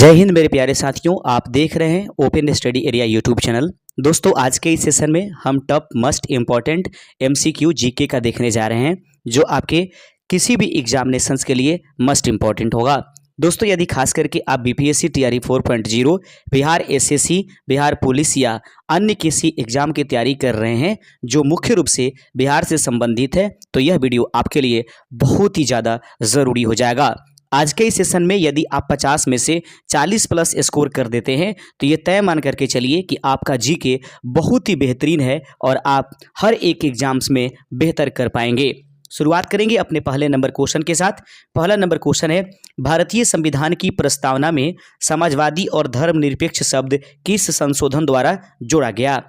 जय हिंद मेरे प्यारे साथियों, आप देख रहे हैं open study area YouTube channel. दोस्तों, आज के इस सेशन में हम top must important MCQ GK का देखने जा रहे हैं, जो आपके किसी भी एग्जामिनेशंस के लिए मस्ट इम्पॉर्टेंट होगा। दोस्तों, यदि खास करके आप BPSC TRE 4.0, Bihar SSC, Bihar police या अन्य किसी एग्जाम की तैयारी कर रहे हैं जो मुख्य रूप से बिहार से संबंधित है, तो यह वीडियो आपके लिए बहुत ही ज़्यादा ज़रूरी हो जाएगा। आज के इस सेशन में यदि आप 50 में से 40 प्लस स्कोर कर देते हैं तो ये तय मान करके चलिए कि आपका जीके बहुत ही बेहतरीन है और आप हर एक एग्जाम्स में बेहतर कर पाएंगे। शुरुआत करेंगे अपने पहले नंबर क्वेश्चन के साथ। पहला नंबर क्वेश्चन है, भारतीय संविधान की प्रस्तावना में समाजवादी और धर्मनिरपेक्ष शब्द किस संशोधन द्वारा जोड़ा गया?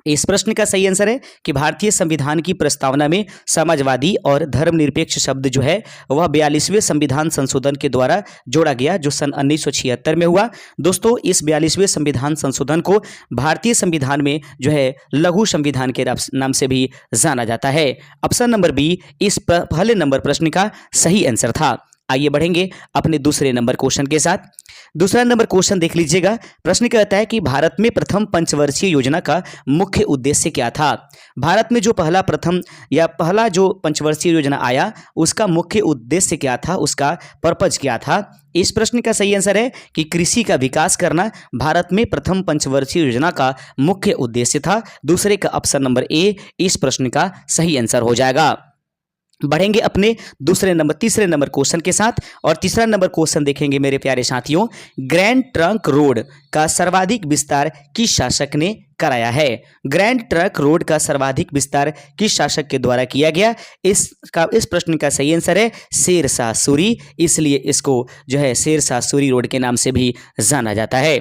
इस प्रश्न का सही आंसर है कि भारतीय संविधान की प्रस्तावना में समाजवादी और धर्मनिरपेक्ष शब्द जो है वह 42वें संविधान संशोधन के द्वारा जोड़ा गया, जो सन 1976 में हुआ। दोस्तों, इस 42वें संविधान संशोधन को भारतीय संविधान में जो है लघु संविधान के नाम से भी जाना जाता है। ऑप्शन नंबर बी इस पहले नंबर प्रश्न का सही आंसर था। आइए बढ़ेंगे अपने दूसरे नंबर क्वेश्चन के साथ। दूसरा नंबर क्वेश्चन देख लीजिएगा। प्रश्न कहता है कि भारत में प्रथम पंचवर्षीय योजना का मुख्य उद्देश्य क्या था? भारत में जो पहला जो पंचवर्षीय योजना आया उसका मुख्य उद्देश्य क्या था, उसका पर्पज क्या था? इस प्रश्न का सही आंसर है कि कृषि का विकास करना भारत में प्रथम पंचवर्षीय योजना का मुख्य उद्देश्य था। दूसरे का ऑप्शन नंबर ए इस प्रश्न का सही आंसर हो जाएगा। बढ़ेंगे अपने तीसरे नंबर क्वेश्चन के साथ और तीसरा नंबर क्वेश्चन देखेंगे मेरे प्यारे साथियों। ग्रैंड ट्रंक रोड का सर्वाधिक विस्तार किस शासक ने कराया है? ग्रैंड ट्रंक रोड का सर्वाधिक विस्तार किस शासक के द्वारा किया गया? इस प्रश्न का सही आंसर है शेर शाह सूरी, इसलिए इसको जो है शेर शाह सूरी रोड के नाम से भी जाना जाता है।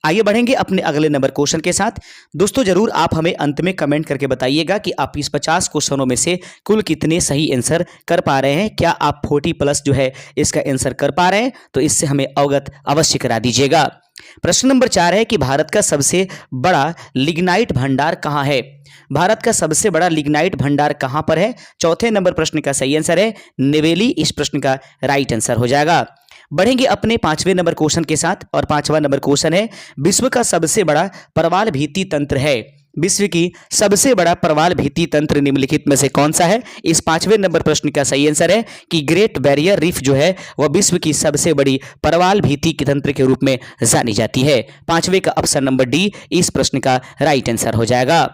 आइए बढ़ेंगे अपने अगले नंबर क्वेश्चन के साथ। दोस्तों, जरूर आप हमें अंत में कमेंट करके बताइएगा कि आप इस 50 क्वेश्चनों में से कुल कितने सही आंसर कर पा रहे हैं। क्या आप 40 प्लस जो है इसका आंसर कर पा रहे हैं? तो इससे हमें अवगत अवश्य करा दीजिएगा। प्रश्न नंबर 4 है कि भारत का सबसे बड़ा लिग्नाइट भंडार कहाँ है? भारत का सबसे बड़ा लिग्नाइट भंडार कहां पर है? चौथे नंबर प्रश्न का सही आंसर है नेवेली, इस प्रश्न का राइट आंसर हो जाएगा। बढ़ेंगे अपने 5वें नंबर क्वेश्चन के साथ और 5वां नंबर क्वेश्चन है, विश्व का सबसे बड़ा प्रवाल भित्ति तंत्र है। विश्व की सबसे बड़ा प्रवाल भित्ति तंत्र निम्नलिखित में से कौन सा है? इस 5वें नंबर प्रश्न का सही आंसर है कि ग्रेट बैरियर रीफ जो है वह विश्व की सबसे बड़ी प्रवाल भित्ति के तंत्र के रूप में जानी जाती है। 5वें का ऑप्शन नंबर डी इस प्रश्न का राइट आंसर हो जाएगा।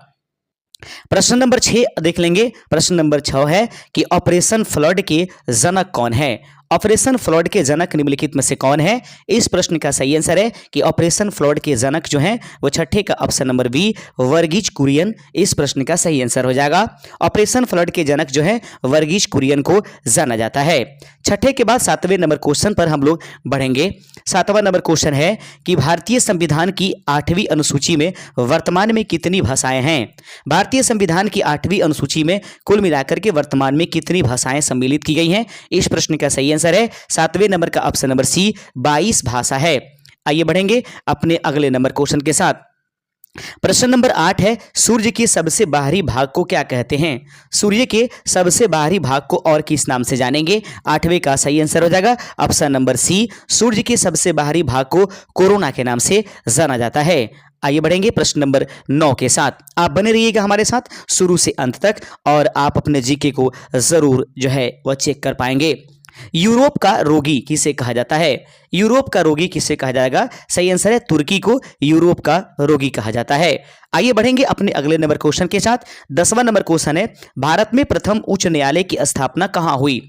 प्रश्न नंबर 6 देख लेंगे। प्रश्न नंबर 6 है कि ऑपरेशन फ्लड के जनक कौन है? ऑपरेशन फ्लड के जनक निम्नलिखित में से कौन है? इस प्रश्न का सही आंसर है कि ऑपरेशन फ्लड के जनक जो हैं वो छठे का option number B Verghese Kurien, इस प्रश्न का सही आंसर हो जाएगा। ऑपरेशन फ्लड के जनक जो है वर्गीज कुरियन को जाना जाता है। छठे के बाद 7वें नंबर क्वेश्चन पर हम लोग बढ़ेंगे। 7वां नंबर क्वेश्चन है कि भारतीय संविधान की 8वीं अनुसूची में वर्तमान में कितनी भाषाएं हैं? भारतीय संविधान की 8वीं अनुसूची में कुल मिलाकर के वर्तमान में कितनी भाषाएं सम्मिलित की गई हैं? इस प्रश्न का सही आंसर है 7वें नंबर का ऑप्शन नंबर सी 22 भाषा है। आइए बढ़ेंगे अपने अगले नंबर क्वेश्चन के साथ। प्रश्न नंबर 8 है, सूर्य के सबसे बाहरी भाग को क्या कहते हैं? सूर्य के सबसे बाहरी भाग को और किस नाम से जानेंगे? 8वें का सही आंसर हो जाएगा ऑप्शन नंबर सी, सूर्य के सबसे बाहरी भाग को कोरोना के नाम से जाना जाता है। आइए बढ़ेंगे प्रश्न नंबर 9 के साथ। आप बने रहिएगा हमारे साथ शुरू से अंत तक और आप अपने जीके को जरूर जो है वह चेक कर पाएंगे। यूरोप का रोगी किसे कहा जाता है? यूरोप का रोगी किसे कहा जाएगा? सही आंसर है तुर्की को यूरोप का रोगी कहा जाता है। आइए बढ़ेंगे अपने अगले नंबर क्वेश्चन के साथ। 10वां नंबर क्वेश्चन है, भारत में प्रथम उच्च न्यायालय की स्थापना कहां हुई?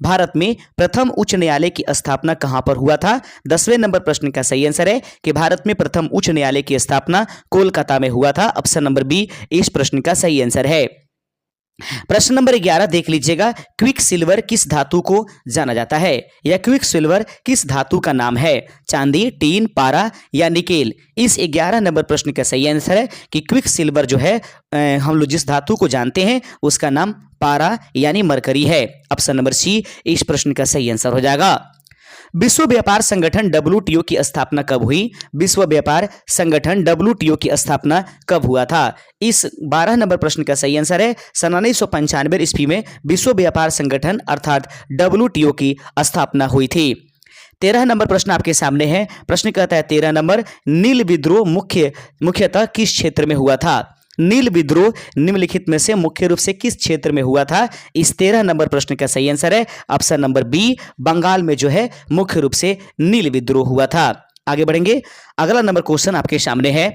भारत में प्रथम उच्च न्यायालय की स्थापना कहां पर हुआ था? 10वें नंबर प्रश्न का सही आंसर है कि भारत में प्रथम उच्च न्यायालय की स्थापना कोलकाता में हुआ था। ऑप्शन नंबर बी इस प्रश्न का सही आंसर है। प्रश्न नंबर 11 देख लीजिएगा। क्विक सिल्वर किस धातु को जाना जाता है? या क्विक सिल्वर किस धातु का नाम है? चांदी, टीन, पारा या निकेल? इस 11 नंबर प्रश्न का सही आंसर है कि क्विक सिल्वर जो है हम लोग जिस धातु को जानते हैं उसका नाम पारा यानी मरकरी है। ऑप्शन नंबर सी इस प्रश्न का सही आंसर हो जाएगा। विश्व व्यापार संगठन WTO की स्थापना कब हुई? विश्व व्यापार संगठन WTO की स्थापना कब हुआ था? इस 12 नंबर प्रश्न का सही आंसर है सन 1995 ईस्वी में विश्व व्यापार संगठन अर्थात WTO की स्थापना हुई थी। 13 नंबर प्रश्न आपके सामने है। प्रश्न कहता है 13 नंबर, नील विद्रोह मुख्यतः किस क्षेत्र में हुआ था? नील विद्रोह निम्नलिखित में से मुख्य रूप से किस क्षेत्र में हुआ था? इस 13 नंबर प्रश्न का सही आंसर है ऑप्शन नंबर बी, बंगाल में जो है मुख्य रूप से नील विद्रोह हुआ था। आगे बढ़ेंगे, अगला नंबर क्वेश्चन आपके सामने है।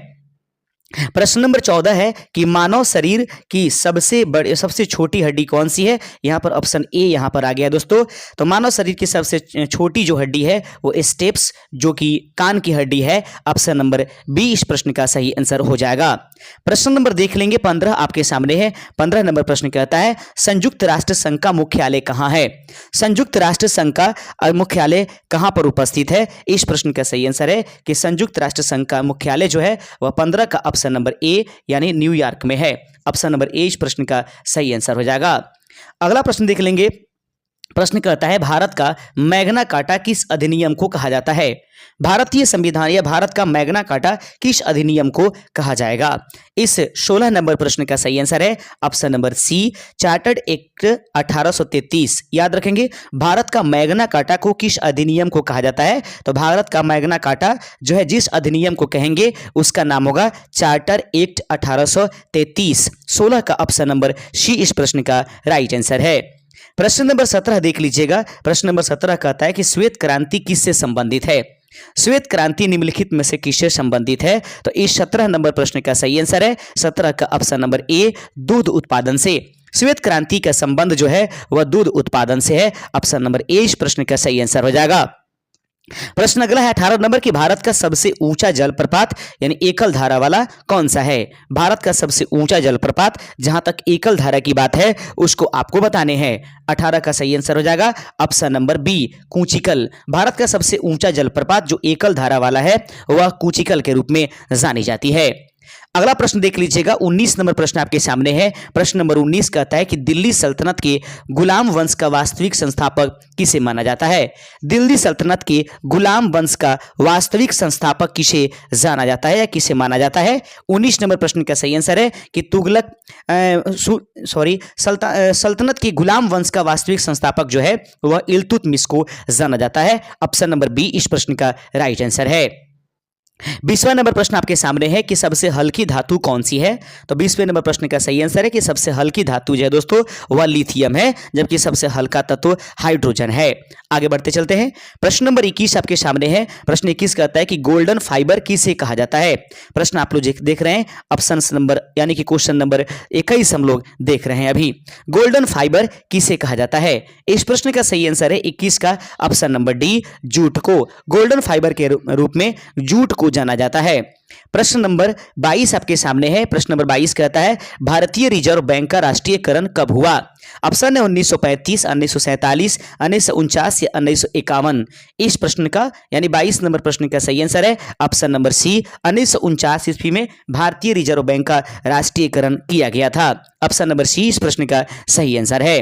प्रश्न नंबर 14 है कि मानव शरीर की सबसे छोटी हड्डी कौन सी है? यहां पर ऑप्शन ए यहां पर आ गया दोस्तों। तो मानव शरीर की सबसे छोटी जो हड्डी है वो स्टेप्स, जो कि कान की हड्डी है। ऑप्शन नंबर बी इस प्रश्न का सही आंसर हो जाएगा। प्रश्न नंबर देख लेंगे 15 आपके सामने है। 15 नंबर प्रश्न कहता है संयुक्त राष्ट्र संघ का मुख्यालय कहां है? संयुक्त राष्ट्र संघ का मुख्यालय कहां पर उपस्थित है? इस प्रश्न का सही आंसर है कि संयुक्त राष्ट्र संघ का मुख्यालय जो है वह 15 का ऑप्शन नंबर ए यानी न्यूयॉर्क में है। ऑप्शन नंबर ए इस प्रश्न का सही आंसर हो जाएगा। अगला प्रश्न देख लेंगे। प्रश्न कहता है भारत का मैग्ना कार्टा किस अधिनियम को कहा जाता है? भारतीय संविधान या भारत का मैग्ना कार्टा किस अधिनियम को कहा जाएगा? इस 16 नंबर प्रश्न का सही आंसर है option number C, chartered act 1833। याद रखेंगे, भारत का मैग्ना कार्टा को किस अधिनियम को कहा जाता है? तो भारत का मैग्ना कार्टा जो है जिस अधिनियम को कहेंगे उसका नाम होगा चार्टर एक्ट 1833। 16 का ऑप्शन नंबर सी इस प्रश्न का राइट आंसर है। प्रश्न नंबर 17 देख लीजिएगा। प्रश्न नंबर 17 कहता है कि श्वेत क्रांति किससे संबंधित है? श्वेत क्रांति निम्नलिखित में से किससे संबंधित है? तो इस 17 नंबर प्रश्न का सही आंसर है 17 का ऑप्शन नंबर ए, दूध उत्पादन से। श्वेत क्रांति का संबंध जो है वह दूध उत्पादन से है। ऑप्शन नंबर ए इस प्रश्न का सही आंसर हो जाएगा। प्रश्न अगला है 18 नंबर की भारत का सबसे ऊंचा जलप्रपात यानी एकल धारा वाला कौन सा है? भारत का सबसे ऊंचा जलप्रपात जहां तक एकल धारा की बात है उसको आपको बताने हैं। 18 का सही आंसर हो जाएगा ऑप्शन नंबर बी, कूचिकल। भारत का सबसे ऊंचा जलप्रपात जो एकल धारा वाला है वह कूचिकल के रूप में जानी जाती है। अगला प्रश्न देख लीजिएगा। 19 नंबर प्रश्न आपके सामने है। प्रश्न नंबर 19 कहता है कि दिल्ली सल्तनत के गुलाम वंश का वास्तविक संस्थापक किसे माना जाता है? दिल्ली सल्तनत के गुलाम वंश का वास्तविक संस्थापक किसे जाना जाता है या किसे माना जाता है? 19 नंबर प्रश्न का सही आंसर है कि सल्तनत के गुलाम वंश का वास्तविक संस्थापक जो है वह इल्तुतमिश को जाना जाता है। ऑप्शन नंबर बी इस प्रश्न का राइट आंसर है। 20वां नंबर प्रश्न आपके सामने है कि सबसे हल्की धातु कौन सी है? तो 20वें नंबर प्रश्न का सही आंसर है कि सबसे हल्की धातु जो है दोस्तों वह लिथियम है, जबकि सबसे हल्का तत्व हाइड्रोजन है। आगे बढ़ते चलते हैं। प्रश्न नंबर 21 आपके सामने है। प्रश्न 21 कहता है कि गोल्डन फाइबर किसे कहा जाता है? प्रश्न आप लोग देख रहे हैं ऑप्शन नंबर यानी कि क्वेश्चन नंबर 21 हम लोग देख रहे हैं अभी। गोल्डन फाइबर किसे कहा जाता है? इस प्रश्न का सही आंसर है 21 का ऑप्शन नंबर डी, जूट को। गोल्डन फाइबर के रूप में जूट को जाना जाता है। प्रश्न नंबर 22 आपके सामने है। प्रश्न नंबर 22 कहता है भारतीय रिजर्व बैंक का राष्ट्रीयकरण कब हुआ? ऑप्शन है 1935, 1947, 1949 या 1951। इस प्रश्न का यानी 22 नंबर प्रश्न का सही आंसर है ऑप्शन नंबर सी, 1949 ईस्वी में भारतीय रिजर्व बैंक का राष्ट्रीयकरण किया गया था। ऑप्शन नंबर सी इस प्रश्न का सही आंसर है।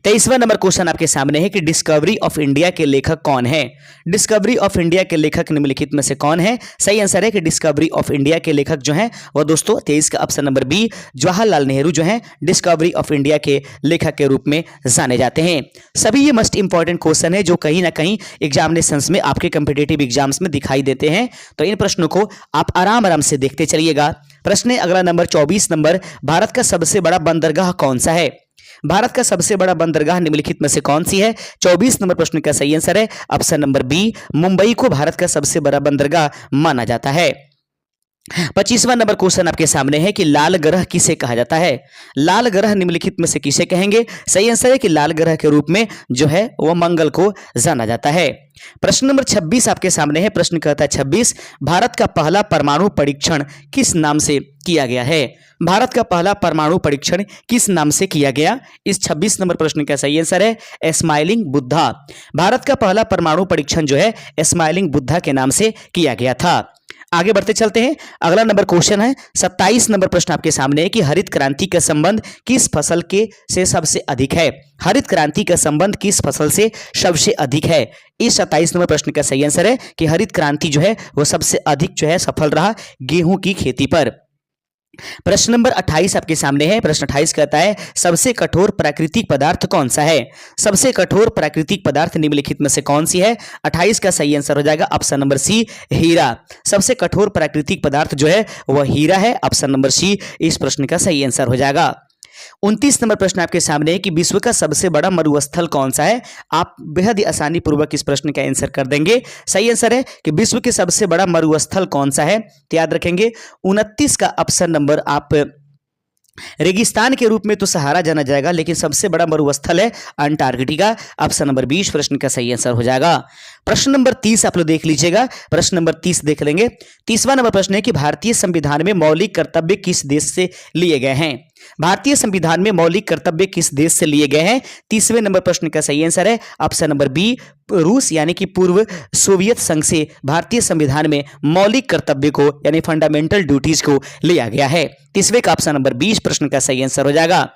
23वां नंबर क्वेश्चन आपके सामने है कि डिस्कवरी ऑफ इंडिया के लेखक कौन है? डिस्कवरी ऑफ इंडिया के लेखक निम्नलिखित में से कौन है? सही आंसर है कि डिस्कवरी ऑफ इंडिया के लेखक जो हैं वह दोस्तों 23 का option number B, Jawaharlal Nehru जो हैं डिस्कवरी ऑफ इंडिया के लेखक के रूप में जाने जाते हैं। सभी ये मोस्ट इंपॉर्टेंट क्वेश्चन है जो कहीं ना कहीं एग्जामिनेशंस में आपके कॉम्पिटिटिव एग्जाम्स में दिखाई देते हैं, तो इन प्रश्नों को आप आराम आराम से देखते चलिएगा। प्रश्न अगला नंबर 24 नंबर, भारत का सबसे बड़ा बंदरगाह कौन सा है? भारत का सबसे बड़ा बंदरगाह निम्नलिखित में से कौन सी है? 24 नंबर प्रश्न का सही आंसर है ऑप्शन नंबर बी, मुंबई को भारत का सबसे बड़ा बंदरगाह माना जाता है। 25वां नंबर क्वेश्चन आपके सामने है कि लाल ग्रह किसे कहा जाता है? लाल ग्रह निम्नलिखित में से किसे कहेंगे? सही आंसर है कि लाल ग्रह के रूप में जो है वह मंगल को जाना जाता है। प्रश्न नंबर 26 आपके सामने है। प्रश्न कहता है 26, भारत का पहला परमाणु परीक्षण किस नाम से किया गया है? भारत का पहला परमाणु परीक्षण किस नाम से किया गया? इस 26 नंबर प्रश्न का सही आंसर है स्माइलिंग बुद्धा। भारत का पहला परमाणु परीक्षण जो है स्माइलिंग बुद्धा के नाम से किया गया था। आगे बढ़ते चलते हैं। अगला नंबर क्वेश्चन है 27 नंबर प्रश्न आपके सामने है कि हरित क्रांति का संबंध किस फसल के से सबसे अधिक है? हरित क्रांति का संबंध किस फसल से सबसे अधिक है? इस 27 नंबर प्रश्न का सही आंसर है कि हरित क्रांति जो है वो सबसे अधिक जो है सफल रहा गेहूं की खेती पर। प्रश्न नंबर 28 आपके सामने है। प्रश्न 28 कहता है सबसे कठोर प्राकृतिक पदार्थ कौन सा है? सबसे कठोर प्राकृतिक पदार्थ निम्नलिखित में से कौन सी है? 28 का सही आंसर हो जाएगा ऑप्शन नंबर सी, हीरा। सबसे कठोर प्राकृतिक पदार्थ जो है वह हीरा है। ऑप्शन नंबर सी इस प्रश्न का सही आंसर हो जाएगा। 29 नंबर प्रश्न आपके सामने है कि विश्व का सबसे बड़ा मरुस्थल कौन सा है? आप बेहद ही आसानी पूर्वक इस प्रश्न का आंसर कर देंगे। सही आंसर है कि विश्व के सबसे बड़ा मरुस्थल कौन सा है, तो याद रखेंगे 29 का ऑप्शन नंबर आप रेगिस्तान के रूप में तो सहारा जाना जाएगा, लेकिन सबसे बड़ा मरुस्थल है अंटार्कटिका। ऑप्शन नंबर 20 प्रश्न का सही आंसर हो जाएगा। प्रश्न नंबर 30 आप लोग देख लीजिएगा। प्रश्न नंबर 30 देख लेंगे। 30वां नंबर प्रश्न है कि भारतीय संविधान में मौलिक कर्तव्य किस देश से लिए गए हैं? भारतीय संविधान में मौलिक कर्तव्य किस देश से लिए गए हैं? 30वें नंबर प्रश्न का सही आंसर है ऑप्शन नंबर बी, रूस यानी कि पूर्व सोवियत संघ से भारतीय संविधान में मौलिक कर्तव्य को यानी फंडामेंटल ड्यूटीज को लिया गया है। 30वें का ऑप्शन नंबर 20 प्रश्न का सही आंसर हो जाएगा।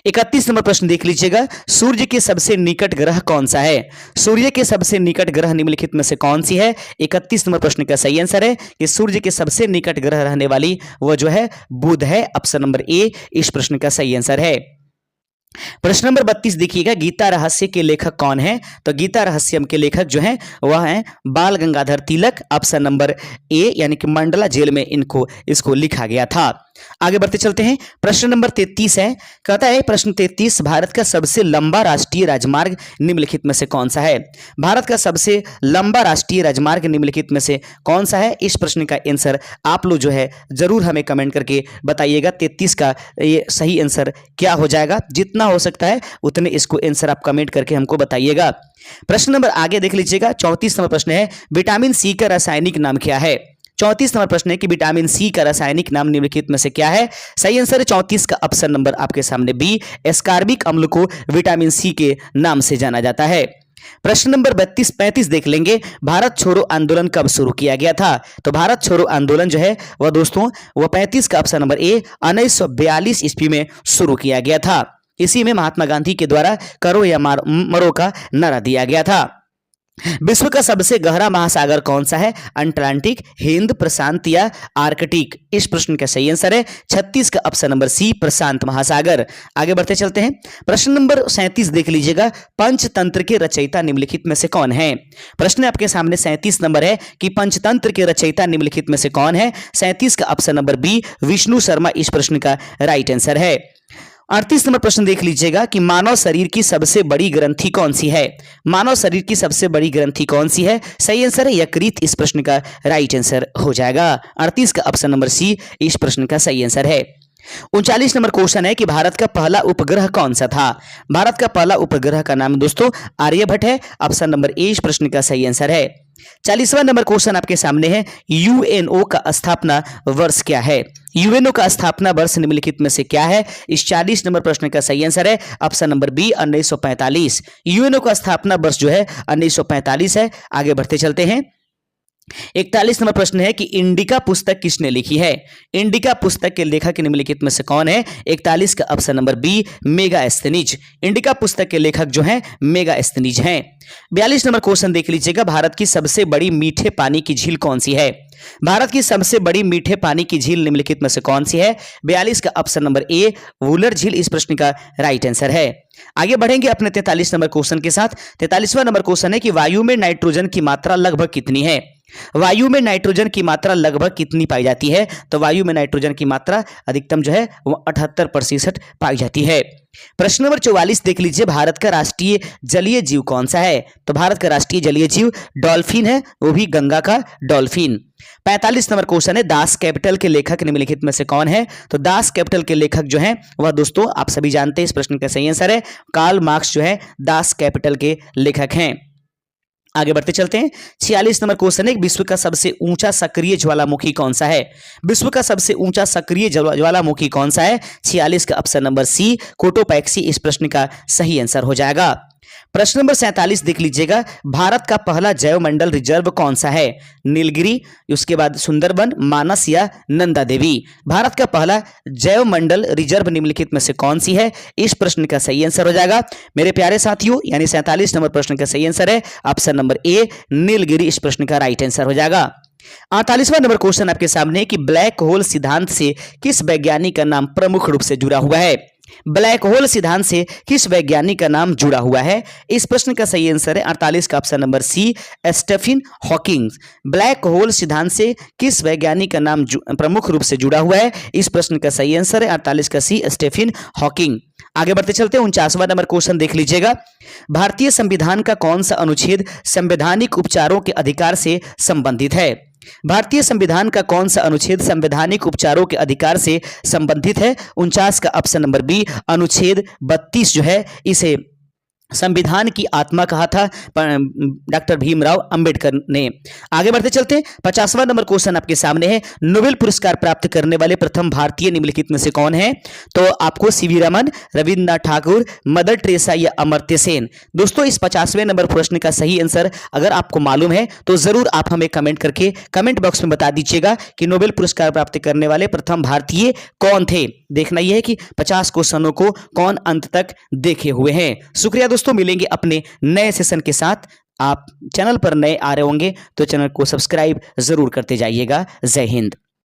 31 नंबर प्रश्न देख लीजिएगा। सूर्य के सबसे निकट ग्रह कौन सा है? सूर्य के सबसे निकट ग्रह निम्नलिखित में से कौन सी है? 31 नंबर प्रश्न का सही आंसर है कि सूर्य के सबसे निकट ग्रह रहने वाली वह जो है बुध है। ऑप्शन नंबर ए इस प्रश्न का सही आंसर है। प्रश्न नंबर 32 देखिएगा। गीता रहस्य के लेखक कौन है? तो गीता रहस्यम के लेखक जो हैं वह हैं बाल Gangadhar Tilak. Option number A यानी कि मंडला जेल में इसको लिखा गया था। आगे बढ़ते चलते हैं। प्रश्न नंबर 33 है, कहता है प्रश्न 33 भारत का सबसे लंबा राष्ट्रीय राजमार्ग निम्नलिखित में से कौन सा है? भारत का सबसे लंबा राष्ट्रीय राजमार्ग निम्नलिखित में से कौन सा है? इस प्रश्न का आंसर आप लोग जो है जरूर हमें कमेंट करके बताइएगा। 33 का ये सही आंसर क्या हो जाएगा? जितना हो सकता है उतने इसको आंसर आप कमेंट करके हमको बताइएगा। प्रश्न नंबर आगे देख लीजिएगा। 34 नंबर प्रश्न है विटामिन सी का रासायनिक नाम क्या है? 34 नंबर प्रश्न है कि विटामिन सी का रासायनिक नाम निम्नलिखित में से क्या है? सही आंसर है 34 का ऑप्शन नंबर आपके सामने बी, एस्कॉर्बिक अम्ल को विटामिन सी के नाम से जाना जाता है। प्रश्न नंबर 35 देख लेंगे। भारत छोड़ो आंदोलन कब शुरू किया गया था? तो भारत छोड़ो आंदोलन जो है वह दोस्तों वह 35 का ऑप्शन नंबर ए 1942 ईस्वी में शुरू किया गया था। इसी में महात्मा गांधी के द्वारा करो या मरो का नारा दिया गया था। विश्व का सबसे गहरा महासागर कौन सा है? अटलांटिक, हिंद, प्रशांत या आर्कटिक? इस प्रश्न का सही आंसर है 36 का ऑप्शन नंबर सी, प्रशांत महासागर। आगे बढ़ते चलते हैं। प्रश्न नंबर 37 देख लीजिएगा। पंचतंत्र के रचयिता निम्नलिखित में से कौन है? प्रश्न आपके सामने 37 नंबर है कि पंचतंत्र के रचयिता निम्नलिखित में से कौन है? 37 का option number B, Vishnu Sharma इस प्रश्न का राइट आंसर है। 38 नंबर प्रश्न देख लीजिएगा कि मानव शरीर की सबसे बड़ी ग्रंथि कौन सी है? मानव शरीर की सबसे बड़ी ग्रंथि कौन सी है? सही आंसर है यकृत इस प्रश्न का राइट आंसर हो जाएगा। 38 का ऑप्शन नंबर सी इस प्रश्न का सही आंसर है। 39 नंबर क्वेश्चन है कि भारत का पहला उपग्रह कौन सा था? भारत का पहला उपग्रह का नाम दोस्तों आर्यभट्ट है। ऑप्शन नंबर ए इस प्रश्न का सही आंसर है। 40वां नंबर क्वेश्चन आपके सामने है यूएनओ का स्थापना वर्ष क्या है? यूएनओ का स्थापना वर्ष निम्नलिखित में से क्या है? इस 40 नंबर प्रश्न का सही आंसर है ऑप्शन नंबर बी 1945। यूएनओ का स्थापना वर्ष जो है 1945 है। आगे बढ़ते चलते हैं। 41 नंबर प्रश्न है कि इंडिका पुस्तक किसने लिखी है? इंडिका पुस्तक के लेखक निम्नलिखित में से कौन है? 41 का option number B, Megasthenes. Indica पुस्तक के लेखक जो हैं मेगास्थनीज हैं। 42 नंबर क्वेश्चन देख लीजिएगा। भारत की सबसे बड़ी मीठे पानी की झील कौन सी है? भारत की सबसे बड़ी मीठे पानी की झील निम्नलिखित में से कौन सी है? 42 का ऑप्शन नंबर ए, वुलर झील इस प्रश्न का राइट आंसर है। आगे बढ़ेंगे अपने 43 नंबर क्वेश्चन के साथ। 43वां नंबर क्वेश्चन है कि वायु में नाइट्रोजन की मात्रा लगभग कितनी है? वायु में नाइट्रोजन की मात्रा लगभग कितनी पाई जाती है? तो वायु में नाइट्रोजन की मात्रा अधिकतम जो है वो 78% पाई जाती है। प्रश्न नंबर 44 देख लीजिए। भारत का राष्ट्रीय जलीय जीव कौन सा है? तो भारत का राष्ट्रीय जलीय जीव डॉल्फिन है, वो भी गंगा का डॉल्फिन। 45 नंबर क्वेश्चन है दास कैपिटल के लेखक निम्नलिखित में से कौन है? तो दास कैपिटल के लेखक जो हैं वह दोस्तों आप सभी जानते हैं। इस प्रश्न का सही आंसर है कार्ल मार्क्स जो है दास कैपिटल के लेखक हैं। आगे बढ़ते चलते हैं। 46 नंबर क्वेश्चन है विश्व का सबसे ऊंचा सक्रिय ज्वालामुखी कौन सा है? विश्व का सबसे ऊंचा सक्रिय ज्वालामुखी कौन सा है? 46 का ऑप्शन नंबर सी, कोटोपैक्सी इस प्रश्न का सही आंसर हो जाएगा। प्रश्न नंबर 47 देख लीजिएगा। भारत का पहला जैवमंडल रिजर्व कौन सा है? नीलगिरी, उसके बाद सुंदरबन, मानस या नंदा देवी? भारत का पहला जैवमंडल रिजर्व निम्नलिखित में से कौन सी है? इस प्रश्न का सही आंसर हो जाएगा मेरे प्यारे साथियों, यानी 47 नंबर प्रश्न का सही आंसर है ऑप्शन नंबर ए, नीलगिरी इस प्रश्न का राइट आंसर हो जाएगा। 48वां नंबर क्वेश्चन आपके सामने है कि ब्लैक होल सिद्धांत से किस वैज्ञानिक का नाम प्रमुख रूप से जुड़ा हुआ है। ब्लैक होल सिद्धांत से किस वैज्ञानिक का नाम जुड़ा हुआ है। इस प्रश्न का सही आंसर है 48 का option number C, Stephen Hawking. Black hole सिद्धांत से किस वैज्ञानिक का नाम प्रमुख रूप से जुड़ा हुआ है। इस प्रश्न का सही आंसर है 48 का सी, स्टीफन हॉकिंग। आगे बढ़ते चलते हैं, 49वां नंबर क्वेश्चन देख लीजिएगा। भारतीय संविधान का कौन सा अनुच्छेद संवैधानिक उपचारों के अधिकार से संबंधित है। भारतीय संविधान का कौन सा अनुच्छेद संवैधानिक उपचारों के अधिकार से संबंधित है। 49 का ऑप्शन नंबर बी, अनुच्छेद 32 जो है इसे संविधान की आत्मा कहा था डॉक्टर भीमराव अंबेडकर ने। आगे बढ़ते चलते हैं, 50वां नंबर क्वेश्चन आपके सामने है। नोबेल पुरस्कार प्राप्त करने वाले प्रथम भारतीय निम्नलिखित में से कौन है। तो आपको CV Raman, Rabindranath Thakur, mother Teresa या अमर्त्य सेन। दोस्तों इस 50वें नंबर प्रश्न का सही आंसर अगर आपको मालूम है तो जरूर आप हमें कमेंट करके कमेंट बॉक्स में बता दीजिएगा कि नोबेल पुरस्कार प्राप्त करने वाले प्रथम भारतीय कौन थे। देखना यह है कि 50 क्वेश्चनों को कौन अंत तक देखे हुए हैं। शुक्रिया दोस्तों, मिलेंगे अपने नए सेशन के साथ। आप चैनल पर नए आ रहे होंगे तो चैनल को सब्सक्राइब जरूर करते जाइएगा। जय हिंद।